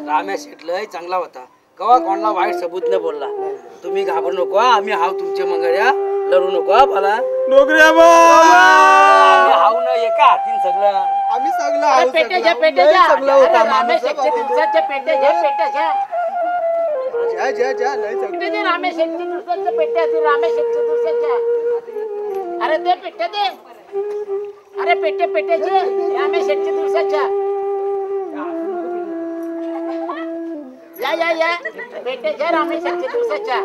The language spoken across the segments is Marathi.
राम्या शेटलय चांगला होता, कवा कोणाला वाईट सबूत न बोलला. तुम्ही घाबरू नको, आम्ही हाव तुमचे मंगळ्या, लढू नको मला. डोकऱ्या हाव ना एका हातीन सगळं. आम्ही सगळं पेट्या सगळं होता माणूस दिवसाच्या पेट्या घ्या, पेट्या घ्या. रामेशेटच्या दिवसाच्या पेट्या, रामेशेटच्या दिवसाच्या. अरे ते पेट्या दे, अरे पेट्या पेट्याचे रामेशेटच्या दिवसाच्या. या या या पेट्या घ्या रामेशेटच्या दिवसाच्या.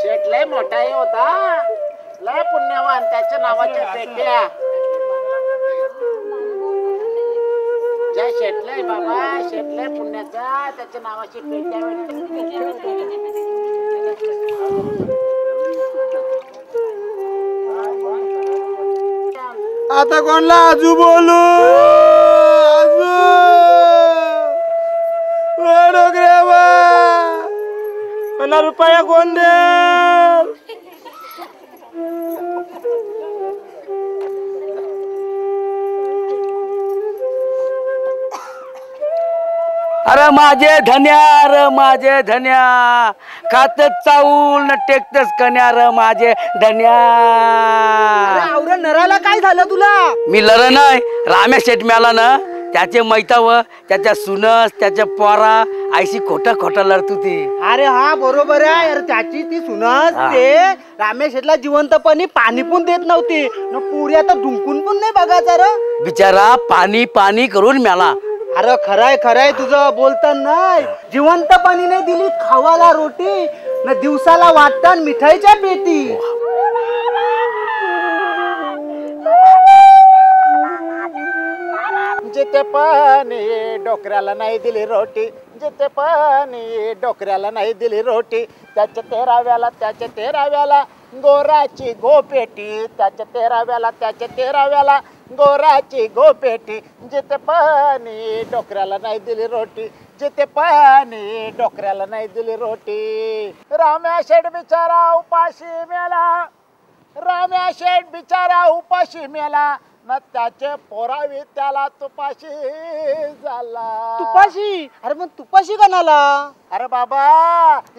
शेट लय मोठा होता, लय पुण्यवान, त्याच्या नावाच्या पेट्या. जय शेटलय बाबा, शेटलय पुण्याचा, त्याच्या नावाची पेट्या. आता कोणला आजू बोलू? डोकऱ्या मला रुपया कोण दे? अरे माझे धन्या र माझे धन्या, खातच चावूल न टेकतच कन्या र माझे धन्या. आवरा नराला काय झालं तुला? मी लर नाही, राम्या शेट मिळाला ना, त्याचे मैताव, त्याच्या सुनस, त्याच्या पोरा आईशी खोटा खोटा लढतो ती. अरे हा बरोबर आहे. अरे त्याची ती सुनस ते रामेशेटला जिवंतपणी पाणी पण देत नव्हती न, पुरी आता धुंकून पण नाही बघायचा र बिचारा. पाणी पाणी करून मिळाला. अरे खराय खराय तुझं बोलता नाही. जिवंत पाणी नाही दिली खावाला रोटी न, दिवसाला वाटतात मिठाईच्या पेटी. जिथे पाणी डोकऱ्याला नाही दिली रोटी, जिथे पाणी डोकऱ्याला नाही दिली रोटी, त्याच्या 13व्याला त्याच्या 13व्याला गोराची गोपेटी, त्याच्या 13व्याला त्याच्या 13व्याला गोराची गोपेटी. जिथे पाणी डोकऱ्याला नाही दिली रोटी, जिथे पाणी डोकऱ्याला नाही दिली रोटी. राम्या शेठ बिचारा उपाशी मेला, राम्या शेठ बिचारा उपाशी मेला न, त्याचे पोरावी त्याला तुपाशी झाला. तुपाशी? अरे मग तुपाशी कोणाला? अरे बाबा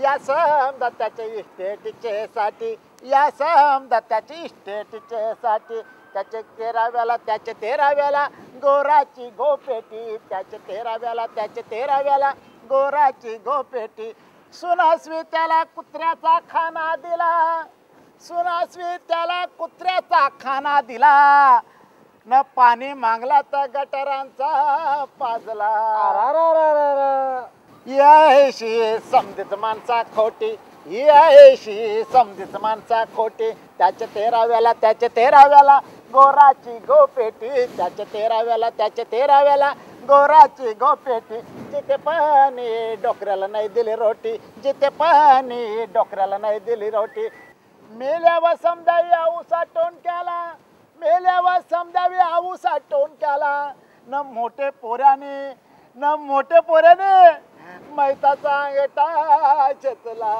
या समजा त्याच्या इस्टेटीचे साठी, या समजा त्याची इस्टेटीचे साठी, त्याचे 13व्याला त्याचे 13व्याला गोराची गोपेटी, त्याचे 13व्याला त्याचे 13व्याला गोराची गोपेटी. सुनासवी त्याला कुत्र्याचा खाना दिला, सुनासवी त्याला कुत्र्याचा खाना दिला न, पाणी मागला तर गटारांचा पाजला. याशी समजित माणसा खोटी, याशी समजित माणसा खोटी. त्याच्या 13व्याला त्याच्या 13व्याला गोराची गोपेटी, त्याच्या 13व्याला त्याच्या 13व्याला गोराची गोपेटी. जिथे पाणी डोकऱ्याला नाही दिली रोटी, जिथे पाणी डोकऱ्याला नाही दिली रोटी. मेल्यावर समजावी आऊसा टोणक्याला, मेल्यावर समजावी आऊसा टोणक्याला न, मोठे पोऱ्याने न, मोठे पोऱ्याने मैताचा अंगठा घेतला.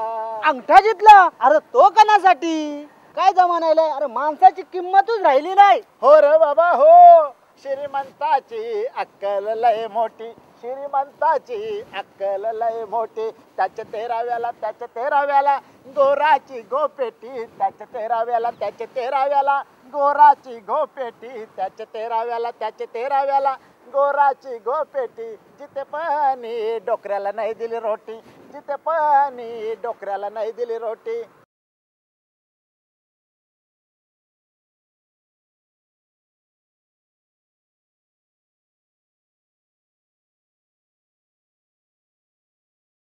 अंगठा घेतला? अरे तो कणासाठी? काय जमानायलाय? अरे माणसाची किंमतच राहिली नाही. हो रे बाबा हो. श्रीमंताची अक्कल लय मोठी, श्रीमंताची अक्कल लय मोठी. त्याच्या 13व्याला त्याच्या 13व्याला गोराची गोपेटी, त्याच्या 13व्याला त्याच्या 13व्याला गोराची गोपेटी, त्याच्या 13व्याला त्याच्या 13व्याला गोराची गोपेटी. जिथे पाणी डोकऱ्याला नाही दिली रोटी, जिथे पाणी डोकऱ्याला नाही दिली रोटी.